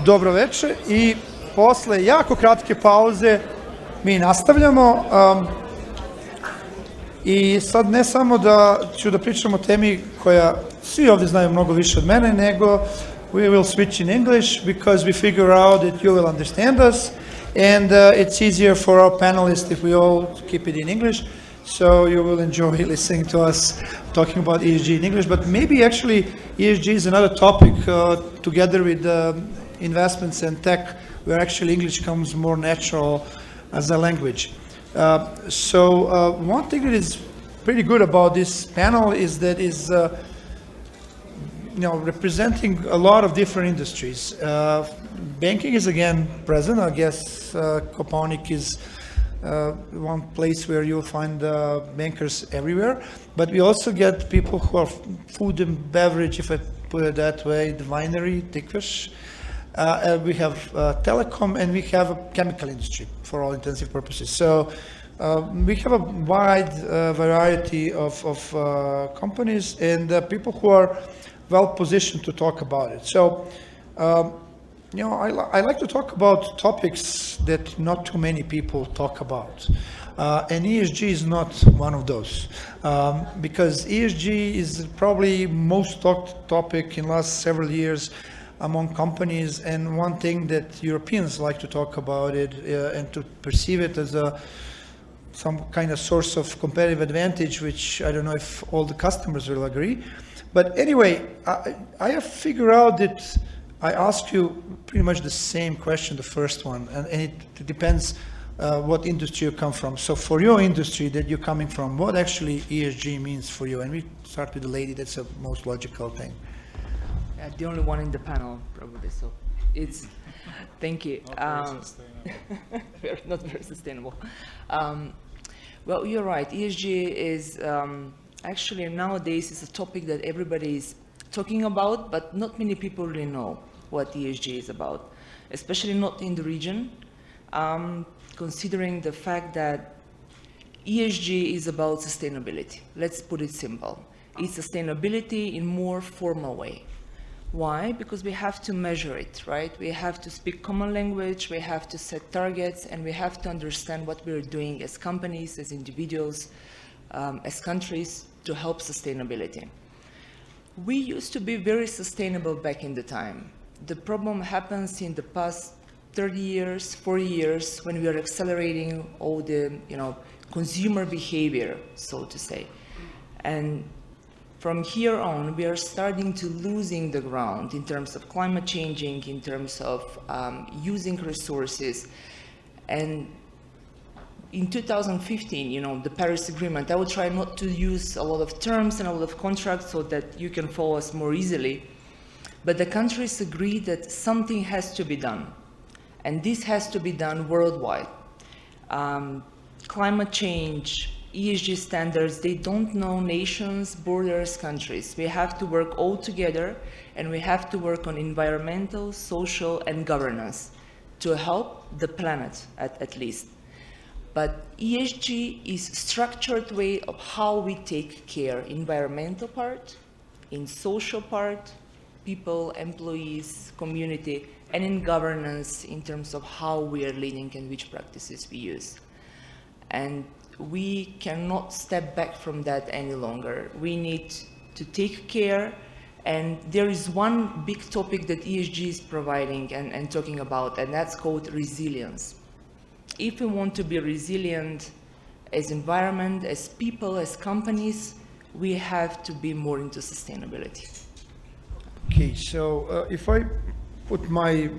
Dobro veče i posle jako kratke pauze mi nastavljamo. I sad ne samo da ću da pričam o temi koja svi ovdje znaju mnogo više od mene, nego we will switch in English because we figure out that you will understand us and it's easier for our panelists if we all keep it in English. So you will enjoy listening to us talking about ESG in English, but maybe actually ESG is another topic together with investments and tech, where actually English comes more natural as a language. One thing that is pretty good about this panel is that is representing a lot of different industries. Banking is again present. I guess Kopaonik is one place where you'll find bankers everywhere, but we also get people who are food and beverage, if I put it that way, the winery, Tikvish. We have telecom, and we have a chemical industry for all intensive purposes. So we have a wide variety of companies and people who are well positioned to talk about it. So I like to talk about topics that not too many people talk about. And ESG is not one of those. Because ESG is probably most talked topic in last several years among companies, and one thing that Europeans like to talk about it and to perceive it as some kind of source of competitive advantage, which I don't know if all the customers will agree. But anyway, I have figured out that I ask you pretty much the same question, the first one, and it depends what industry you come from. So for your industry that you're coming from, what actually ESG means for you? And we start with the lady, that's the most logical thing. The only one in the panel, probably, so it's, thank you. Not very sustainable. Well, you're right, ESG is actually nowadays is a topic that everybody is talking about, but not many people really know what ESG is about, especially not in the region, considering the fact that ESG is about sustainability. Let's put it simple. It's sustainability in more formal way. Why? Because we have to measure it, right? We have to speak common language, we have to set targets, and we have to understand what we're doing as companies, as individuals, as countries to help sustainability. We used to be very sustainable back in the time. The problem happens in the past 30 years, 40 years, when we are accelerating all the, consumer behavior, so to say. And from here on, we are starting to losing the ground in terms of climate changing, in terms of using resources. And in 2015, the Paris Agreement, I will try not to use a lot of terms and a lot of contracts so that you can follow us more easily. But the countries agreed that something has to be done. And this has to be done worldwide. Climate change, ESG standards, they don't know nations, borders, countries. We have to work all together, and we have to work on environmental, social, and governance to help the planet, at least. But ESG is structured way of how we take care, environmental part, in social part, people, employees, community, and in governance in terms of how we are leading and which practices we use. And we cannot step back from that any longer. We need to take care, and there is one big topic that ESG is providing and talking about, and that's called resilience. If we want to be resilient as environment, as people, as companies, we have to be more into sustainability. Okay, so if I put my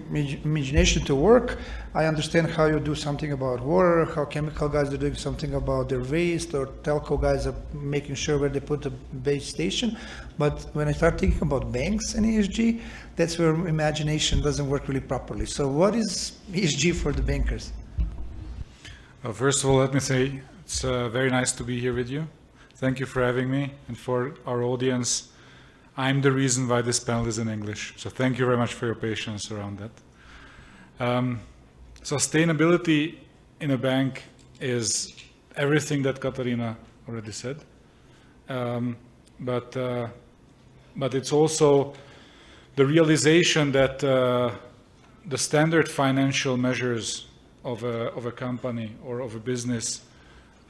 imagination to work, I understand how you do something about water, how chemical guys are doing something about their waste, or telco guys are making sure where they put the base station. But when I start thinking about banks and ESG, that's where imagination doesn't work really properly. So what is ESG for the bankers? Well, first of all, let me say it's very nice to be here with you. Thank you for having me, and for our audience, I'm the reason why this panel is in English. So thank you very much for your patience around that. Sustainability in a bank is everything that Katarina already said. But it's also the realization that the standard financial measures of a company or of a business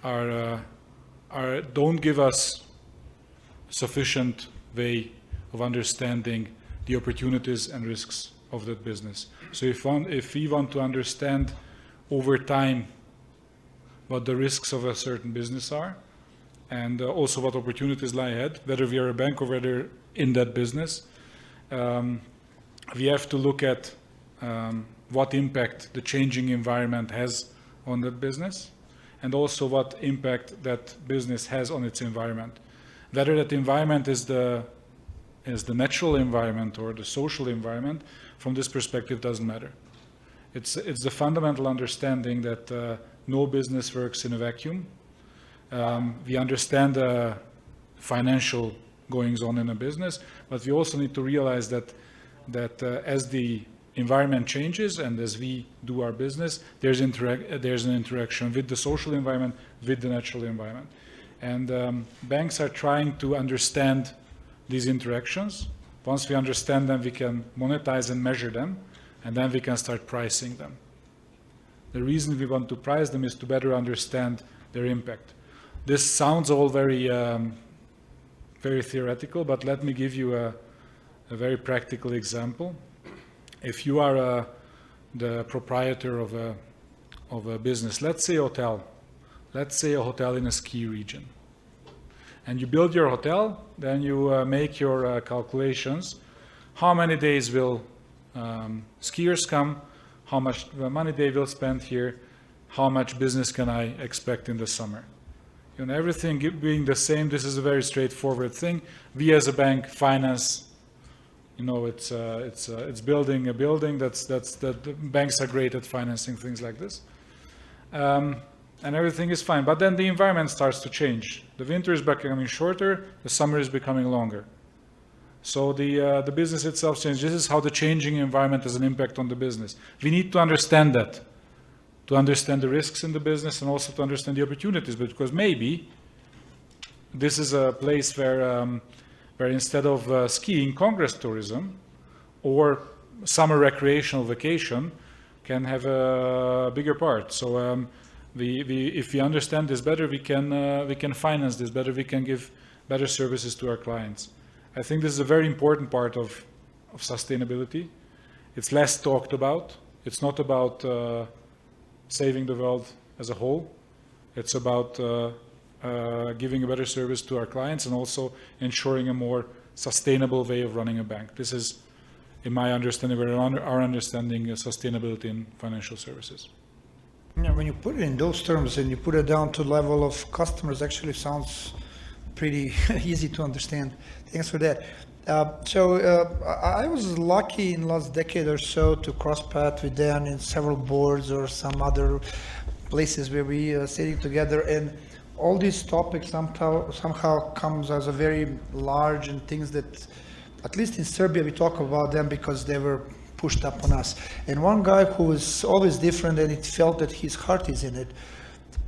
don't give us sufficient way of understanding the opportunities and risks of that business. So if we want to understand over time what the risks of a certain business are, and also what opportunities lie ahead, whether we are a bank or whether in that business, we have to look at what impact the changing environment has on that business, and also what impact that business has on its environment. Whether that environment is the natural environment or the social environment, from this perspective doesn't matter. It's the fundamental understanding that no business works in a vacuum. We understand the financial goings on in a business, but we also need to realize that as the environment changes and as we do our business, there's an interaction with the social environment, with the natural environment. And banks are trying to understand these interactions. Once we understand them, we can monetize and measure them, and then we can start pricing them. The reason we want to price them is to better understand their impact. This sounds all very, very theoretical, but let me give you a very practical example. If you are the proprietor of a business, let's say a hotel in a ski region, and you build your hotel, then you make your calculations. How many days will skiers come? How much money they will spend here? How much business can I expect in the summer? You know, everything being the same, this is a very straightforward thing. We as a bank finance. You know, it's building a building. That banks are great at financing things like this, and everything is fine. But then the environment starts to change. The winter is becoming shorter. The summer is becoming longer. So the business itself changes. This is how the changing environment has an impact on the business. We need to understand that, to understand the risks in the business and also to understand the opportunities. Because maybe this is a place where instead of skiing, Congress tourism or summer recreational vacation can have a bigger part. So if we understand this better, we can finance this better. We can give better services to our clients. I think this is a very important part of sustainability. It's less talked about. It's not about saving the world as a whole. It's about giving a better service to our clients and also ensuring a more sustainable way of running a bank. This is, in my understanding, our understanding sustainability in financial services. Yeah, when you put it in those terms and you put it down to the level of customers, actually sounds pretty easy to understand. Thanks for that. I was lucky in the last decade or so to cross paths with Dan in several boards or some other places where we are sitting together, and all these topics somehow comes as a very large and things that, at least in Serbia, we talk about them because they were pushed up on us. And one guy who was always different, and it felt that his heart is in it,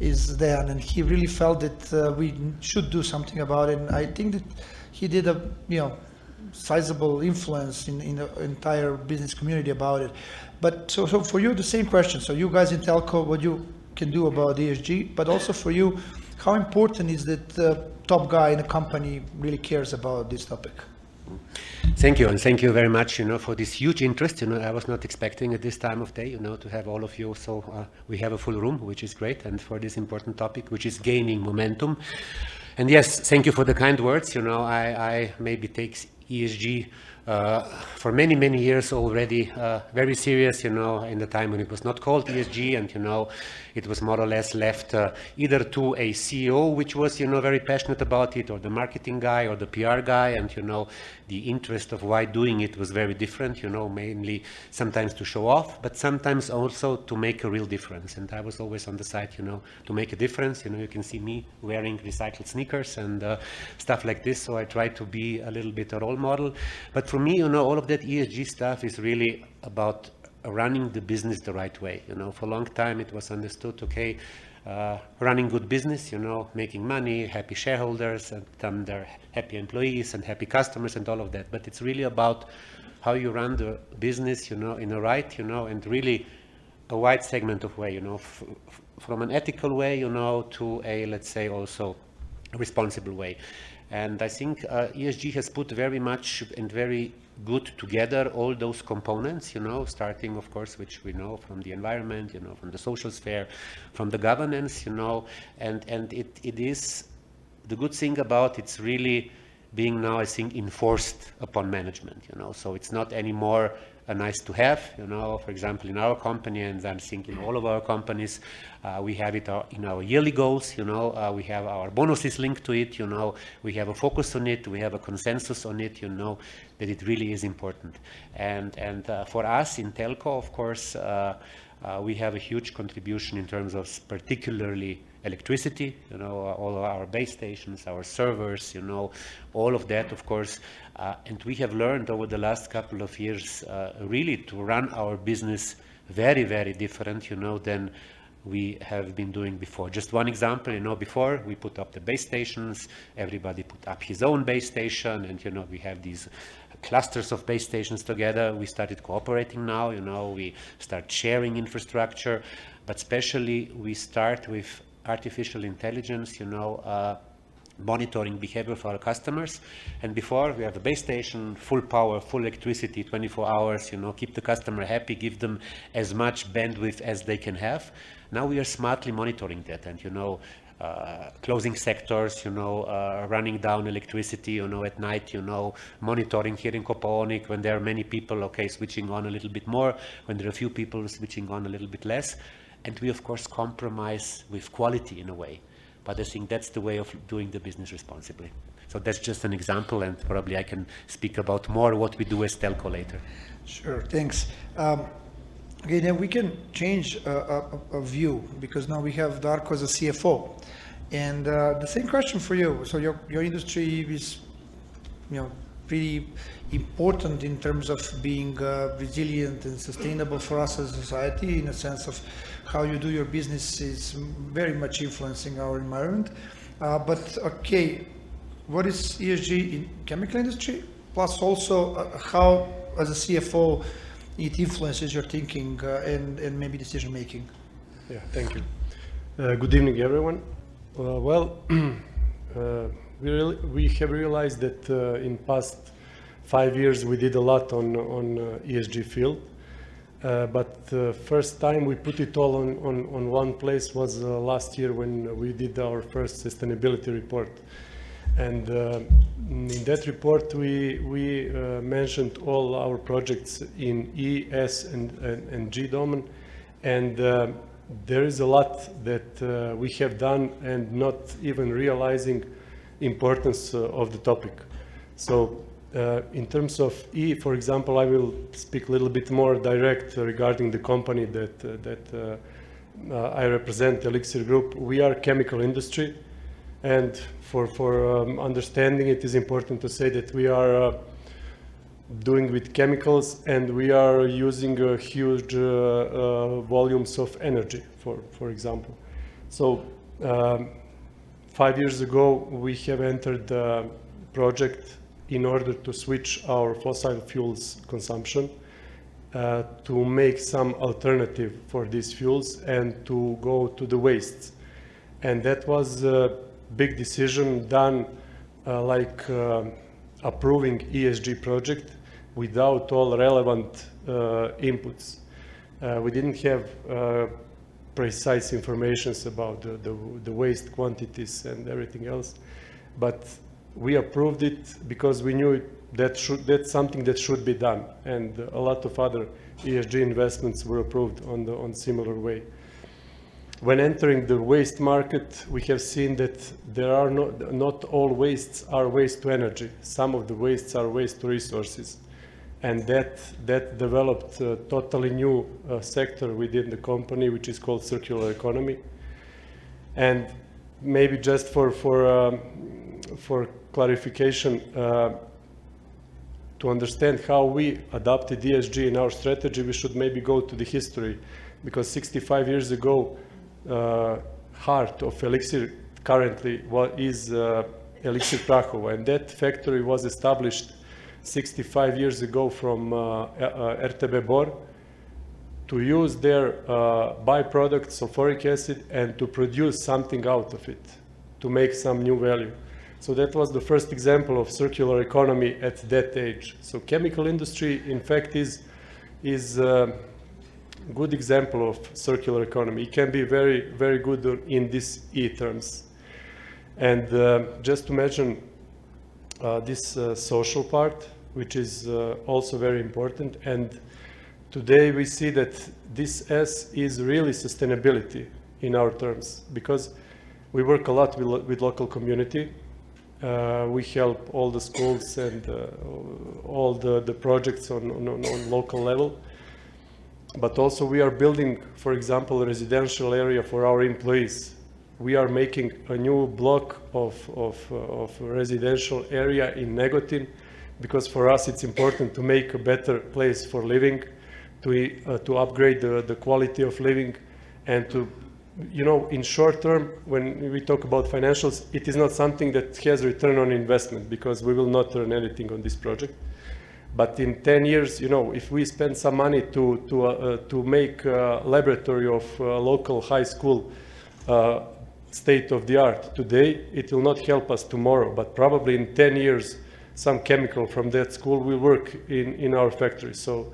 is Dan, and he really felt that we should do something about it. And I think that he did a sizable influence in the entire business community about it. But so for you, the same question. So you guys in telco, what you can do about ESG, but also for you, how important is that the top guy in a company really cares about this topic? Thank you, and thank you very much, for this huge interest. I was not expecting at this time of day, to have all of you. So we have a full room, which is great, and for this important topic, which is gaining momentum. And yes, thank you for the kind words. I maybe take ESG for many, many years already very serious, in the time when it was not called ESG, and, it was more or less left either to a CEO, which was, very passionate about it, or the marketing guy or the PR guy, and, the interest of why doing it was very different, mainly sometimes to show off, but sometimes also to make a real difference. And I was always on the side, to make a difference. You can see me wearing recycled sneakers and stuff like this, so I try to be a little bit a role model. But for me, all of that ESG stuff is really about running the business the right way. For a long time it was understood, okay, running good business, making money, happy shareholders, and their happy employees and happy customers and all of that. But it's really about how you run the business, in a right, and really a wide segment of way, from an ethical way, to a, let's say, also a responsible way. And I think ESG has put very much and very good together all those components, starting, of course, which we know from the environment, from the social sphere, from the governance, and it is the good thing about it's really being now, I think, enforced upon management, so it's not anymore a nice to have, for example, in our company, and I'm thinking all of our companies, we have it in our yearly goals, we have our bonuses linked to it, we have a focus on it, we have a consensus on it, that it really is important. And for us in telco, of course, we have a huge contribution in terms of particularly electricity, all of our base stations, our servers, all of that, of course. And we have learned over the last couple of years really to run our business very, very different, than we have been doing before. Just one example, before we put up the base stations, everybody put up his own base station, and, we have these clusters of base stations together. We started cooperating now, we start sharing infrastructure, but especially we start with artificial intelligence, monitoring behavior for our customers. And before, we have a base station, full power, full electricity, 24 hours, keep the customer happy, give them as much bandwidth as they can have. Now we are smartly monitoring that and, closing sectors, running down electricity, at night, monitoring here in Kopaonik when there are many people, switching on a little bit more, when there are a few people switching on a little bit less. And we, of course, compromise with quality in a way. But I think that's the way of doing the business responsibly. So that's just an example, and probably I can speak about more what we do as telco later. Sure, thanks. Okay, then we can change a view, because now we have Darko as a CFO. And the same question for you. So your industry is, pretty important in terms of being resilient and sustainable for us as a society, in a sense of how you do your business is very much influencing our environment. But okay, what is ESG in chemical industry? Plus also how, as a CFO, it influences your thinking and maybe decision making. Yeah, thank you. Good evening, everyone. We have realized that in past 5 years we did a lot on ESG field, but the first time we put it all on one place was last year when we did our first sustainability report. And in that report we mentioned all our projects in E, S and G domain, and there is a lot that we have done and not even realizing importance of the topic. So in terms of E, for example, I will speak a little bit more direct regarding the company that I represent, Elixir Group. We are chemical industry, and for understanding it is important to say that we are doing with chemicals, and we are using huge volumes of energy, for example. So 5 years ago, we have entered the project in order to switch our fossil fuels consumption to make some alternative for these fuels and to go to the wastes. And that was a big decision done like approving ESG project without all relevant inputs. We didn't have precise information about the waste quantities and everything else, but we approved it because we knew that's something that should be done, and a lot of other ESG investments were approved on similar way. When entering the waste market, we have seen that there are not all wastes are waste to energy. Some of the wastes are waste to resources, and that developed a totally new sector within the company, which is called circular economy. And maybe just for clarification, to understand how we adopted ESG in our strategy, we should maybe go to the history, because 65 years ago, heart of Elixir currently is Elixir Prahovo, and that factory was established 65 years ago from RTB Bor to use their byproduct sulfuric acid and to produce something out of it, to make some new value. So that was the first example of circular economy at that age. So chemical industry, in fact, is a good example of circular economy. It can be very, very good in these E terms. And just to mention this social part, which is also very important. And today we see that this S is really sustainability in our terms, because we work a lot with local community. We help all the schools and all the projects on local level. But also we are building, for example, a residential area for our employees. We are making a new block of residential area in Negotin, because for us it's important to make a better place for living, to upgrade the quality of living, and to, you know, in short term, when we talk about financials, it is not something that has return on investment, because we will not earn anything on this project. But in 10 years, you know, if we spend some money to make a laboratory of local high school state of the art today, it will not help us tomorrow, but probably in 10 years, some chemical from that school will work in our factory. So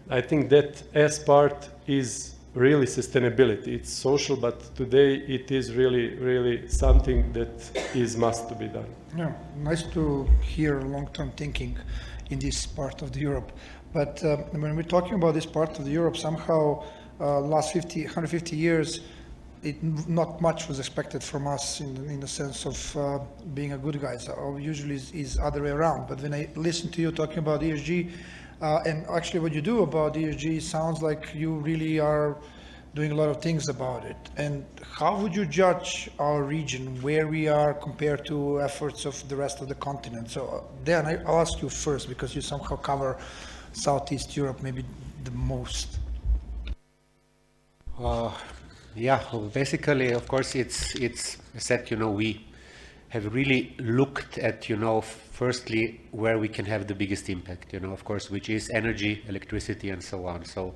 I think that S part is really sustainability. It's social, but today it is really, really something that is must to be done. Yeah, nice to hear long-term thinking in this part of the Europe. But when we're talking about this part of the Europe, somehow last 150 years, not much was expected from us in the sense of being a good guys. Usually is other way around. But when I listen to you talking about ESG, and actually what you do about ESG sounds like you really are doing a lot of things about it. And how would you judge our region, where we are compared to efforts of the rest of the continent? So Dan, I'll ask you first, because you somehow cover Southeast Europe maybe the most. Yeah, well, basically, of course, it's said, you know, we have really looked at, you know, firstly, where we can have the biggest impact, you know, of course, which is energy, electricity, and so on. So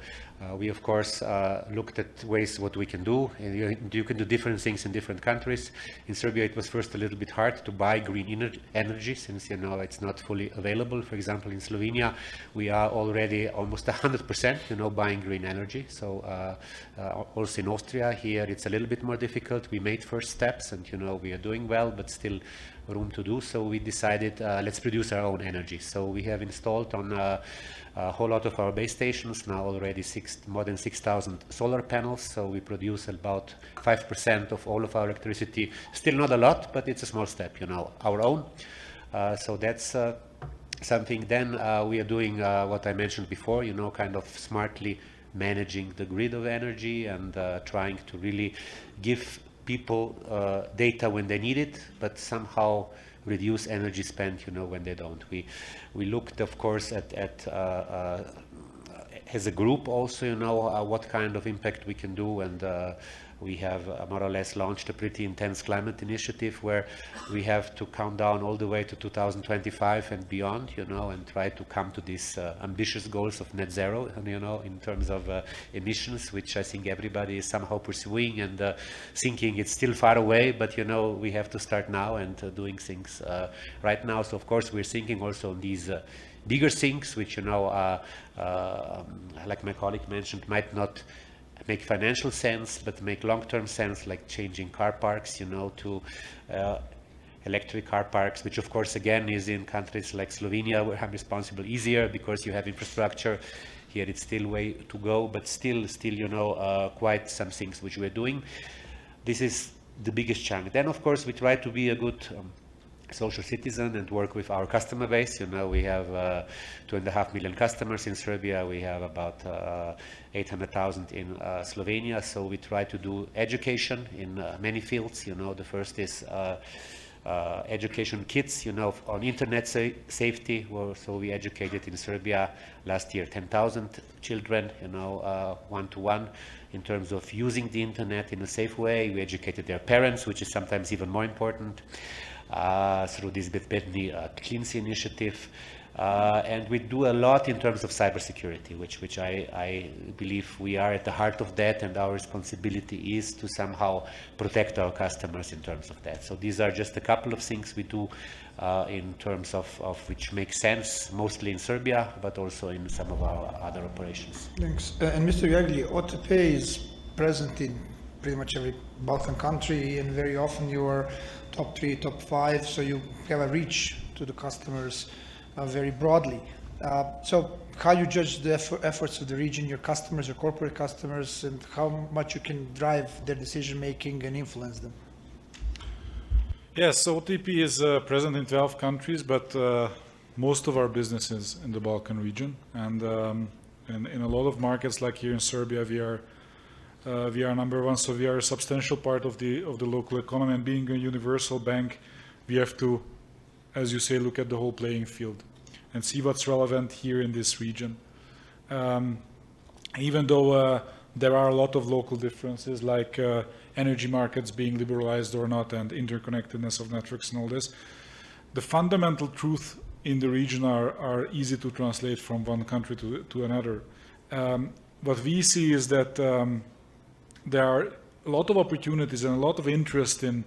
we, of course, looked at ways what we can do. And you can do different things in different countries. In Serbia, it was first a little bit hard to buy green energy since, you know, it's not fully available. For example, in Slovenia, we are already almost 100%, you know, buying green energy. So also in Austria, here, it's a little bit more difficult. We made first steps and, you know, we are doing well, but still room to do. So we decided, let's produce our own energy. So we have installed on a whole lot of our base stations now already more than 6,000 solar panels. So we produce about 5% of all of our electricity. Still not a lot, but it's a small step, you know, our own. So that's something. Then we are doing what I mentioned before, you know, kind of smartly managing the grid of energy and trying to really give people data when they need it, but somehow reduce energy spent, you know, when they don't. We looked, of course, at as a group also, you know, what kind of impact we can do, and we have more or less launched a pretty intense climate initiative where we have to count down all the way to 2025 and beyond, you know, and try to come to these ambitious goals of net zero, and, you know, in terms of emissions, which I think everybody is somehow pursuing and thinking it's still far away, but, you know, we have to start now and doing things right now. So, of course, we're thinking also on these bigger things, which, you know, like my colleague mentioned, might not make financial sense, but make long-term sense, like changing car parks, you know, to electric car parks, which of course again is in countries like Slovenia where I'm responsible easier because you have infrastructure. Here it's still way to go, but still, you know, quite some things which we're doing. This is the biggest chunk. Then of course we try to be a good social citizen and work with our customer base. You know, we have 2.5 million customers in Serbia. We have about 800,000 in Slovenia. So we try to do education in many fields. You know, the first is education kids, on internet safety. So we educated in Serbia last year 10,000 children, one-to-one in terms of using the internet in a safe way. We educated their parents, which is sometimes even more important, through this Bezbedni Klinci initiative. And we do a lot in terms of cybersecurity, which I believe we are at the heart of that, and our responsibility is to somehow protect our customers in terms of that. So these are just a couple of things we do in terms of which make sense, mostly in Serbia, but also in some of our other operations. Thanks. And Mr. Jagli, OTP is present in pretty much every Balkan country, and very often you are top 3, top 5, so you have a reach to the customers very broadly. So how you judge the efforts of the region, your customers, your corporate customers, and how much you can drive their decision making and influence them? Yes, so OTP is present in 12 countries, but most of our business is in the Balkan region. And in a lot of markets, like here in Serbia, we are number one, so we are a substantial part of the local economy. And being a universal bank, we have to, as you say, look at the whole playing field and see what's relevant here in this region. Even though there are a lot of local differences, like energy markets being liberalized or not, and interconnectedness of networks and all this, the fundamental truth in the region are easy to translate from one country to another. What we see is that there are a lot of opportunities and a lot of interest in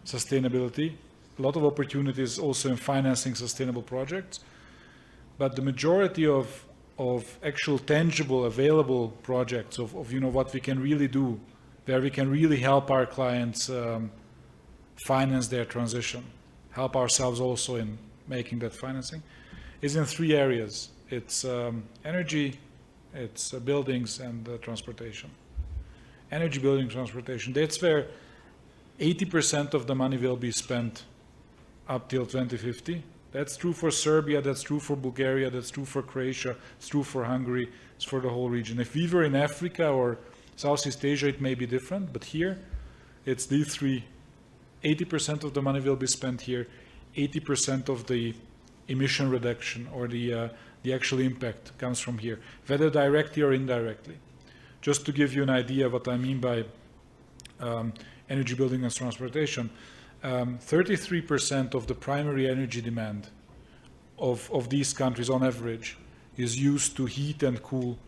sustainability, a lot of opportunities also in financing sustainable projects, but the majority of actual tangible available projects of what we can really do, where we can really help our clients finance their transition, help ourselves also in making that financing, is in 3 areas. It's energy, it's buildings, and transportation. Energy, building, transportation, that's where 80% of the money will be spent up till 2050. That's true for Serbia, that's true for Bulgaria, that's true for Croatia, it's true for Hungary, it's for the whole region. If we were in Africa or Southeast Asia, it may be different, but here it's these 3. 80% of the money will be spent here, 80% of the emission reduction or the actual impact comes from here, whether directly or indirectly. Just to give you an idea what I mean by energy, building, and transportation, 33% of the primary energy demand of these countries on average is used to heat and cool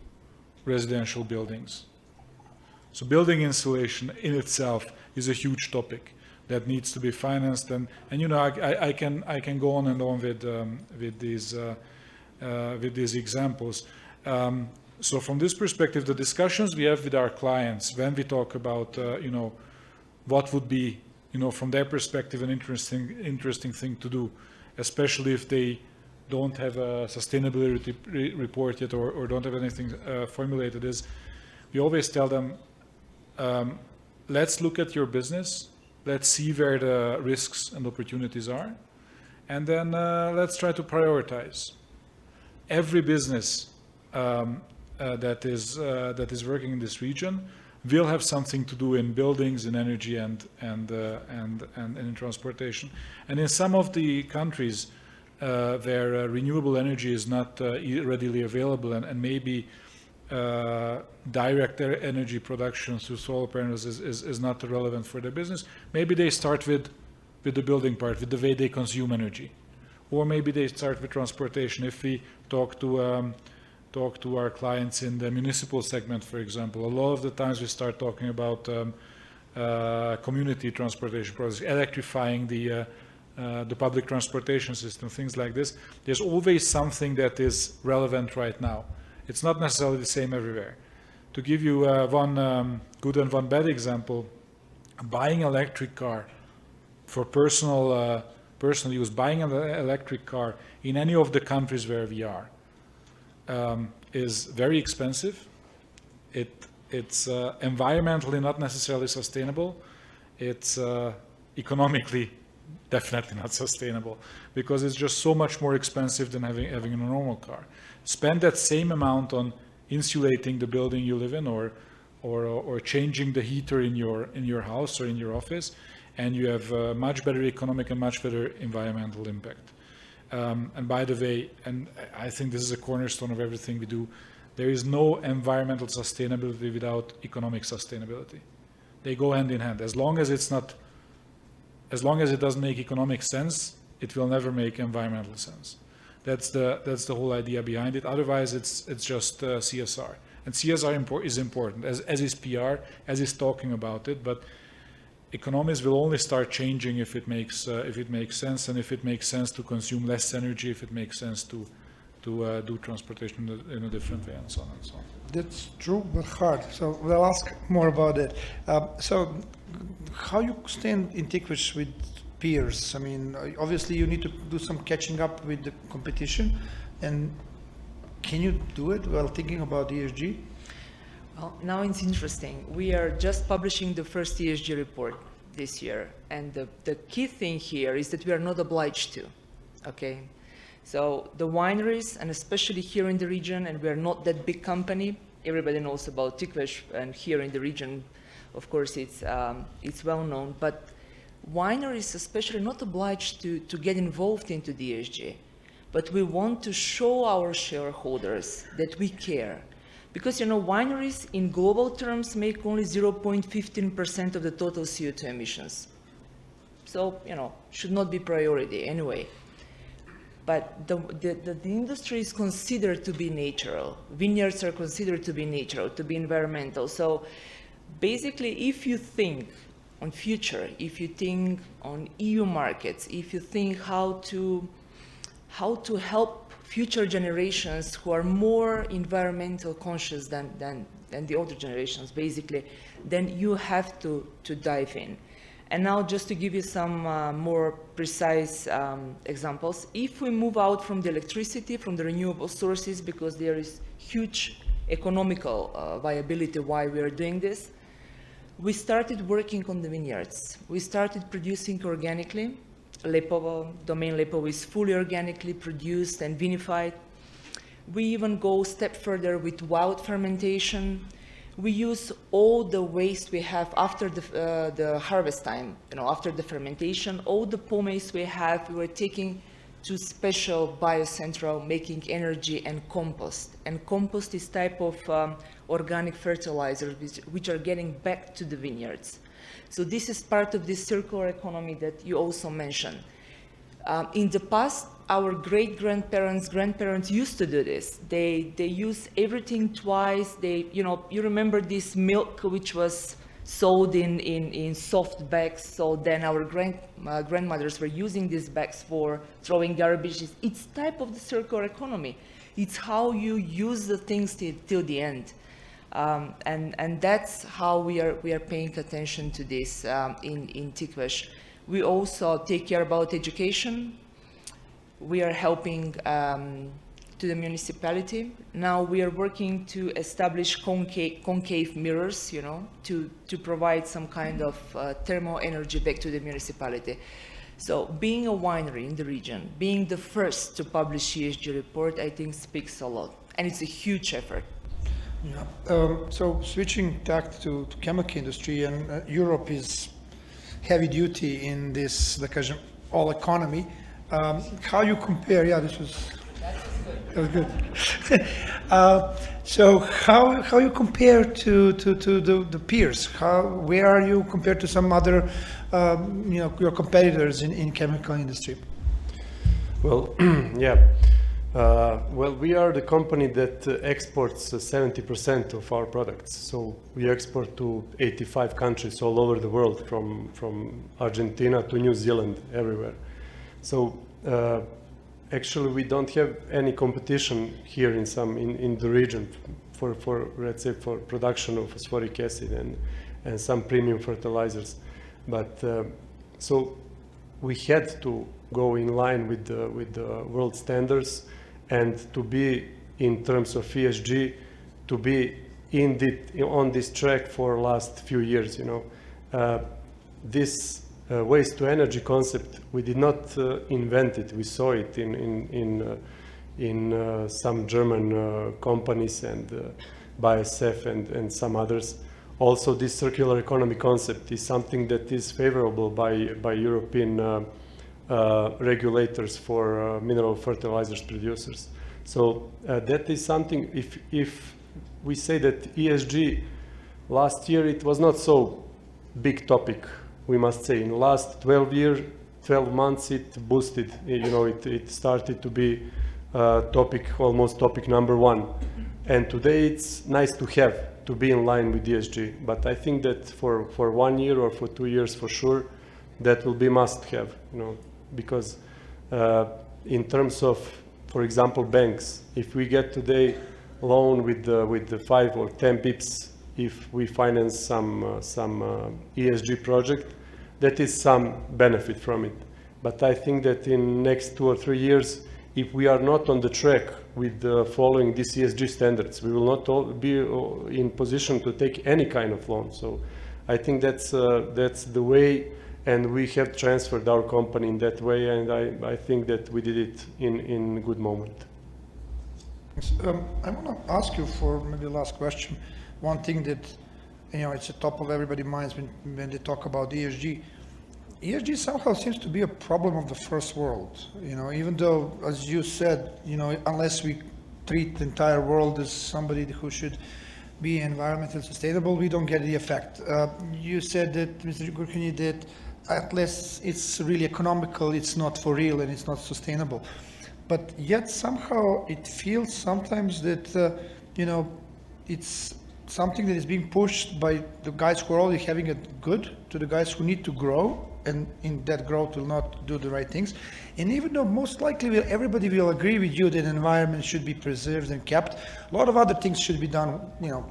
residential buildings. So building insulation in itself is a huge topic that needs to be financed, and I can go on and on with these examples. So from this perspective, the discussions we have with our clients when we talk about what would be from their perspective an interesting thing to do, especially if they don't have a sustainability report yet or don't have anything formulated, is we always tell them, let's look at your business, let's see where the risks and opportunities are, and then let's try to prioritize. Every business that is working in this region will have something to do in buildings, in energy, and in transportation. And in some of the countries where renewable energy is not readily available, and maybe direct energy production through solar panels is not relevant for their business, maybe they start with the building part, with the way they consume energy. Or maybe they start with transportation. If we talk to our clients in the municipal segment, for example, a lot of the times we start talking about community transportation projects, electrifying the public transportation system, things like this. There's always something that is relevant right now. It's not necessarily the same everywhere. To give you one good and one bad example, buying an electric car for personal use, buying an electric car in any of the countries where we are, is very expensive. It's environmentally not necessarily sustainable. It's economically definitely not sustainable, because it's just so much more expensive than having a normal car. Spend that same amount on insulating the building you live in, or changing the heater in your house or in your office, and you have much better economic and much better environmental impact. And by the way, and I think this is a cornerstone of everything we do, there is no environmental sustainability without economic sustainability. They go hand in hand. As long as it doesn't make economic sense, it will never make environmental sense. That's the whole idea behind it. Otherwise, it's just CSR. And CSR is important, as is PR, as is talking about it. But economies will only start changing if it makes sense, and if it makes sense to consume less energy, if it makes sense to do transportation in a different way, and so on and so on. That's true, but hard. So we'll ask more about it. So how you stand in Tikvish with peers? I mean, obviously you need to do some catching up with the competition, and can you do it while thinking about ESG? Well, now it's interesting. We are just publishing the first ESG report this year, and the key thing here is that we are not obliged to, okay? So the wineries, and especially here in the region, and we are not that big company, everybody knows about Tikvish, and here in the region, of course, it's well known, but wineries especially not obliged to get involved into the ESG, but we want to show our shareholders that we care. Because, you know, wineries in global terms make only 0.15% of the total CO2 emissions. So, you know, should not be priority anyway. But the industry is considered to be natural. Vineyards are considered to be natural, to be environmental. So basically, if you think on future, if you think on EU markets, if you think how to help future generations who are more environmental conscious than the older generations, basically, then you have to dive in. And now just to give you some more precise examples, if we move out from the electricity, from the renewable sources, because there is huge economical viability why we are doing this, we started working on the vineyards. We started producing organically. Lepovo, Domain Lepovo is fully organically produced and vinified. We even go a step further with wild fermentation. We use all the waste we have after the harvest time, you know, after the fermentation, all the pomace we have, we were taking to special biocentral, making energy and compost. And compost is type of organic fertilizer which are getting back to the vineyards. So this is part of this circular economy that you also mentioned. In the past, our grandparents used to do this. They use everything twice. You remember this milk which was sold in soft bags. So then our grandmothers were using these bags for throwing garbage. It's type of the circular economy. It's how you use the things till the end. And that's how we are paying attention to this in Tikvish. We also take care about education. We are helping to the municipality. Now we are working to establish concave mirrors, you know, to provide some kind of thermal energy back to the municipality. So being a winery in the region, being the first to publish ESG report, I think speaks a lot. And it's a huge effort. Yeah. So switching tack to chemical industry, and Europe is heavy duty in this, the all economy. How you compare? Yeah, this was good. So how you compare to the peers? Where are you compared to some other your competitors in chemical industry? Well, yeah. Well, we are the company that exports 70% of our products. So we export to 85 countries all over the world, from Argentina to New Zealand, everywhere. So actually, we don't have any competition here in the region for let's say for production of phosphoric acid and some premium fertilizers. But so we had to go in line with the world standards, and to be, in terms of ESG, to be on this track for last few years. You know, this waste to energy concept, we did not invent it. We saw it in some German companies and BASF and some others Also, this circular economy concept is something that is favorable by European regulators for mineral fertilizers producers. So that is something, if we say that ESG, last year it was not so big topic, we must say. In the last 12 months it boosted, it started to be almost topic number one. And today it's nice to have, to be in line with ESG. But I think that for 1 year or for 2 years for sure, that will be must have, because in terms of, for example, banks, if we get today loan with the 5 or 10 pips, if we finance some ESG project, that is some benefit from it. But I think that in next 2 or 3 years, if we are not on the track with following these ESG standards, we will not be in position to take any kind of loan. So I think that's the way, and we have transferred our company in that way, and I think that we did it in good moment. I want to ask you for maybe the last question. One thing that, it's at top of everybody's minds when they talk about ESG. ESG somehow seems to be a problem of the first world. Even though, as you said, unless we treat the entire world as somebody who should be environmentally sustainable, we don't get the effect. You said that, Mr. Gurkani, that unless it's really economical, it's not for real and it's not sustainable. But yet somehow it feels sometimes that, it's something that is being pushed by the guys who are already having it good to the guys who need to grow, and in that growth will not do the right things. And even though most likely everybody will agree with you that environment should be preserved and kept, a lot of other things should be done.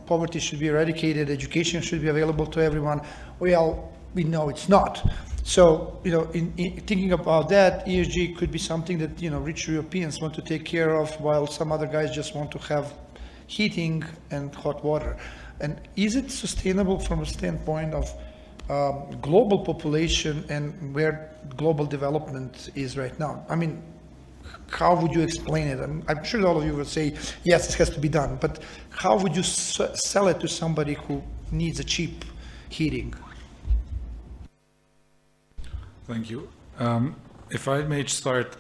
Poverty should be eradicated, education should be available to everyone. Well, we know it's not. So, in thinking about that, ESG could be something that, rich Europeans want to take care of, while some other guys just want to have heating and hot water. And is it sustainable from a standpoint of global population and where global development is right now? I mean, how would you explain it? I'm sure all of you would say, yes, it has to be done, but how would you sell it to somebody who needs a cheap heating? Thank you. If I may start,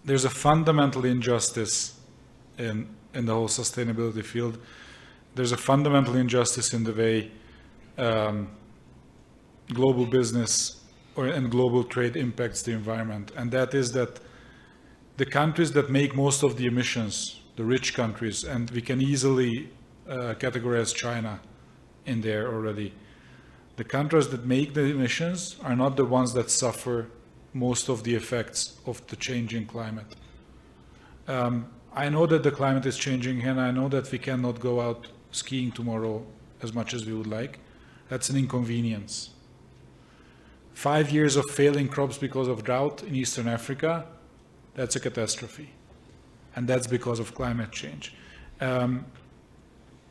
there's a fundamental injustice in the whole sustainability field. There's a fundamental injustice in the way global business and global trade impacts the environment. And that is that the countries that make most of the emissions, the rich countries, and we can easily categorize China in there already. The countries that make the emissions are not the ones that suffer most of the effects of the changing climate. I know that the climate is changing, and I know that we cannot go out skiing tomorrow as much as we would like. That's an inconvenience. 5 years of failing crops because of drought in Eastern Africa, that's a catastrophe. And that's because of climate change.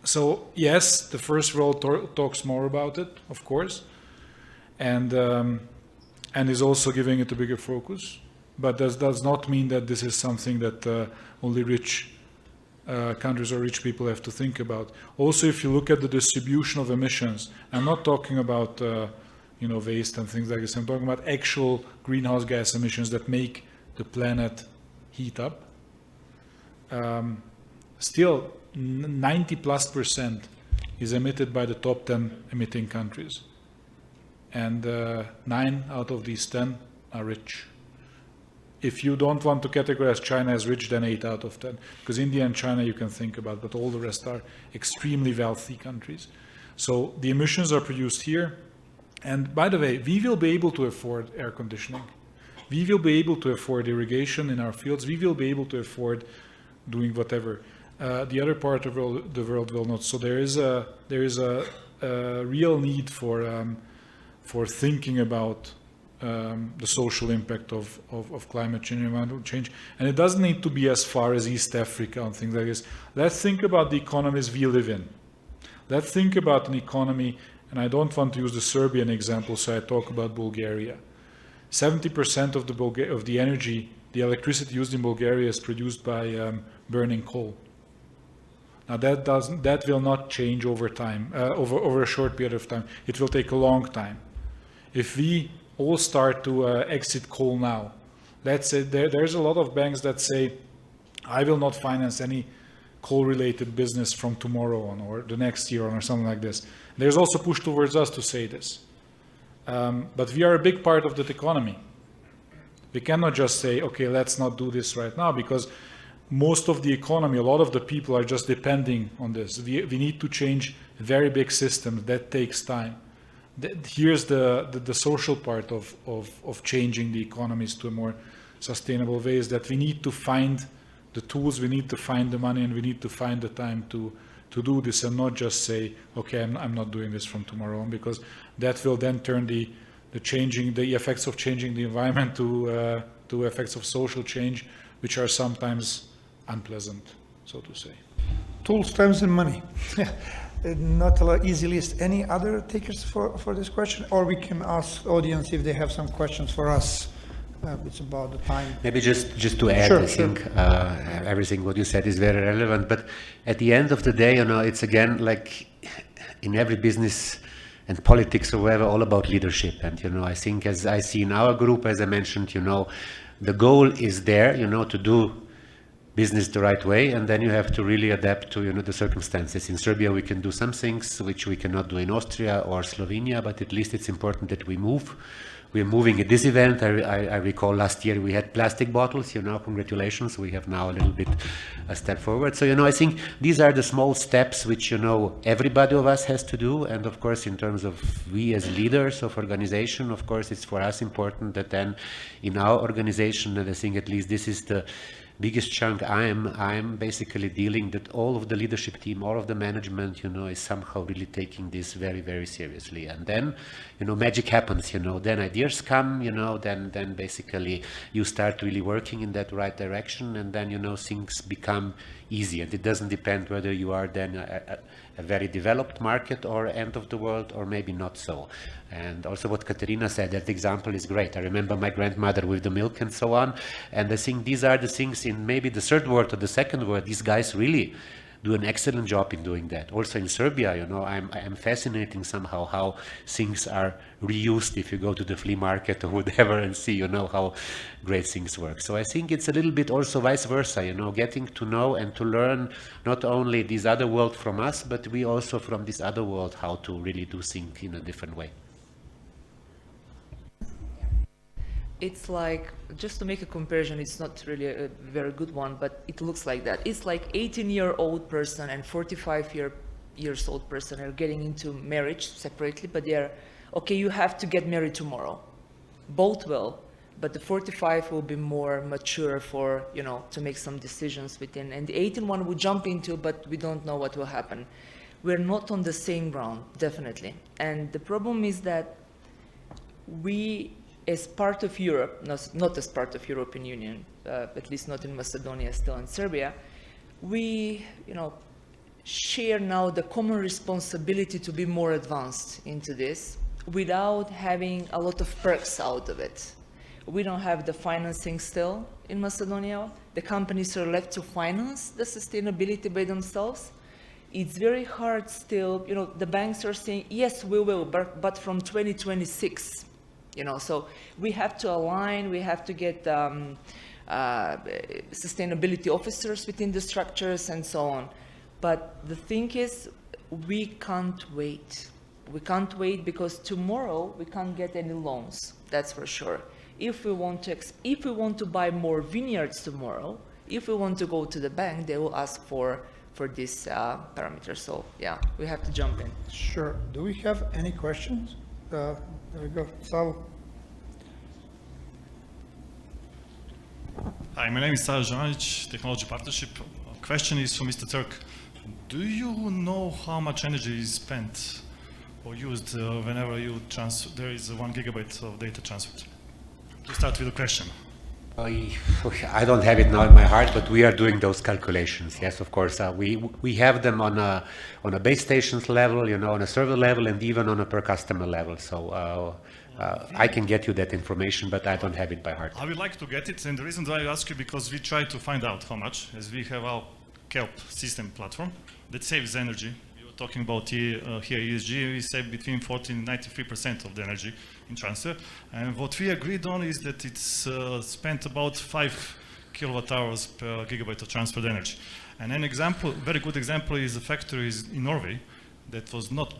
So yes, the first world talks more about it, of course, and is also giving it a bigger focus. But that does not mean that this is something that only rich countries or rich people have to think about. Also, if you look at the distribution of emissions, I'm not talking about waste and things like this. I'm talking about actual greenhouse gas emissions that make the planet heat up. Still, 90+% is emitted by the top 10 emitting countries. And 9 out of these 10 are rich. If you don't want to categorize China as rich, then 8 out of 10. Because India and China you can think about, but all the rest are extremely wealthy countries. So the emissions are produced here. And by the way, we will be able to afford air conditioning. We will be able to afford irrigation in our fields. We will be able to afford doing whatever. The other part of the world will not. So there is a real need for thinking about the social impact of climate change and environmental change. And it doesn't need to be as far as East Africa and things like this. Let's think about the economies we live in. Let's think about an economy, and I don't want to use the Serbian example, so I talk about Bulgaria. 70% of the energy, the electricity used in Bulgaria is produced by burning coal. Now that will not change over time, over a short period of time. It will take a long time. If we all start to exit coal now, let's say there's a lot of banks that say, I will not finance any coal-related business from tomorrow on or the next year on or something like this. There's also push towards us to say this. But we are a big part of that economy. We cannot just say, okay, let's not do this right now, because most of the economy, a lot of the people are just depending on this. We need to change very big systems. That takes time. Here's the social part of changing the economies to a more sustainable ways, that we need to find the tools, we need to find the money, and we need to find the time to do this, and not just say, okay, I'm not doing this from tomorrow on, because that will then turn the effects of changing the environment to effects of social change, which are sometimes unpleasant, so to say. Tools, times, and money. Not a easy list. Any other takers for this question? Or we can ask audience if they have some questions for us. It's about the time. Maybe just to add, Sure, I think everything what you said is very relevant. But at the end of the day, it's again like in every business and politics or whatever, all about leadership. And I think, as I see in our group, as I mentioned, the goal is there, to do business the right way, and then you have to really adapt to the circumstances. In Serbia, we can do some things which we cannot do in Austria or Slovenia, but at least it's important that we move. We're moving at this event. I recall last year we had plastic bottles. Congratulations. We have now a little bit a step forward. So I think these are the small steps which everybody of us has to do. And of course, in terms of we as leaders of organization, of course, it's for us important that then in our organization, and I think at least this is the biggest chunk I'm basically dealing, that all of the leadership team, all of the management, is somehow really taking this very, very seriously. And then, magic happens, then ideas come, then basically you start really working in that right direction, and then, things become easy. And it doesn't depend whether you are then a very developed market or end of the world, or maybe not so. And also what Katerina said, that example is great. I remember my grandmother with the milk and so on. And I think these are the things in maybe the third world or the second world, these guys really do an excellent job in doing that. Also in Serbia, I'm fascinating somehow how things are reused if you go to the flea market or whatever and see, how great things work. So I think it's a little bit also vice versa, getting to know and to learn not only this other world from us, but we also from this other world, how to really do things in a different way. It's like, just to make a comparison, it's not really a very good one, but it looks like that. It's like 18-year-old person and 45-years old person are getting into marriage separately, but they're, okay, you have to get married tomorrow. Both will, but the 45 will be more mature for, to make some decisions within. And the 18 one will jump into, but we don't know what will happen. We're not on the same ground, definitely. And the problem is that we, as part of Europe, not as part of European Union, at least not in Macedonia, still in Serbia, we, share now the common responsibility to be more advanced into this without having a lot of perks out of it. We don't have the financing still in Macedonia. The companies are left to finance the sustainability by themselves. It's very hard still, the banks are saying, yes, we will, but from 2026. So we have to align, we have to get sustainability officers within the structures and so on. But the thing is, we can't wait. We can't wait because tomorrow we can't get any loans, that's for sure. If we want to buy more vineyards tomorrow, if we want to go to the bank, they will ask for this parameter. So yeah, we have to jump in. Sure. Do we have any questions? There we go. Sal. Hi, my name is Sal Janic, Technology Partnership. Question is for Mr. Turk. Do you know how much energy is spent or used whenever there is 1 gigabyte of data transferred? To start with the question. I don't have it now in my heart, but we are doing those calculations. Yes, of course. We have them on a base stations level, on a server level, and even on a per customer level. So I can get you that information, but I don't have it by heart. I would like to get it, and the reason why I ask you because we try to find out how much, as we have our kelp system platform that saves energy. You were talking about here ESG, we save between 40 and 93% of the energy in transfer. And what we agreed on is that it's spent about 5 kilowatt hours per gigabyte of transferred energy. And an example, very good example, is the factory in Norway that was not,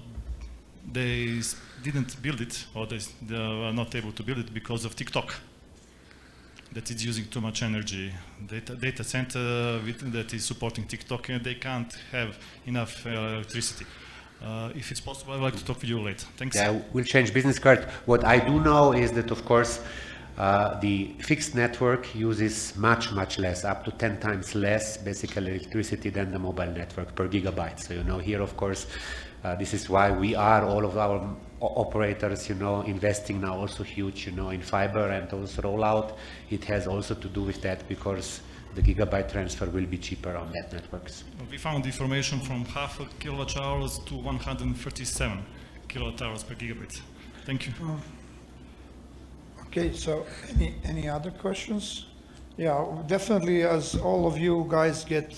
they didn't build it, or they were not able to build it because of TikTok. That is using too much energy. Data center that is supporting TikTok, and they can't have enough electricity. If it's possible, I'd like to talk with you later. Thanks. Yeah, we'll change business card. What I do know is that, of course, the fixed network uses much, much less, up to 10 times less, basically, electricity than the mobile network per gigabyte. So, here, of course, this is why we are, all of our operators, investing now also huge, in fiber and also rollout. It has also to do with that because the gigabyte transfer will be cheaper on that networks. We found information from half a kilowatt hours to 137 kilowatt hours per gigabyte. Thank you. Okay, so any other questions? Yeah, definitely, as all of you guys get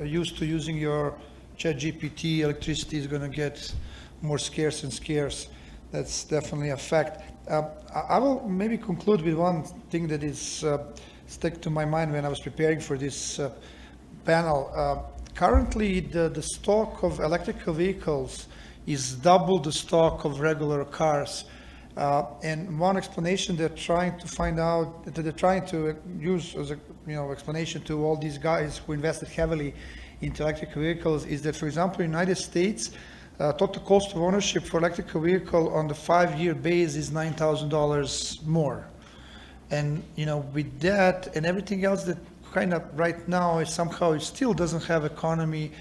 used to using your ChatGPT, electricity is going to get more scarce and scarce. That's definitely a fact. I will maybe conclude with one thing that is stuck to my mind when I was preparing for this panel. Currently, the stock of electrical vehicles is double the stock of regular cars. And one explanation they're trying to find out, that they're trying to use as a explanation to all these guys who invested heavily into electric vehicles, is that, for example, in the United States, total cost of ownership for electrical vehicle on the 5-year base is $9,000 more. And with that and everything else that kind of right now is somehow it still doesn't have economy,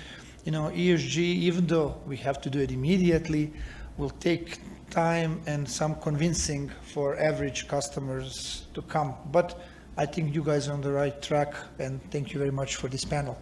ESG, even though we have to do it immediately, will take time and some convincing for average customers to come. But I think you guys are on the right track, and thank you very much for this panel.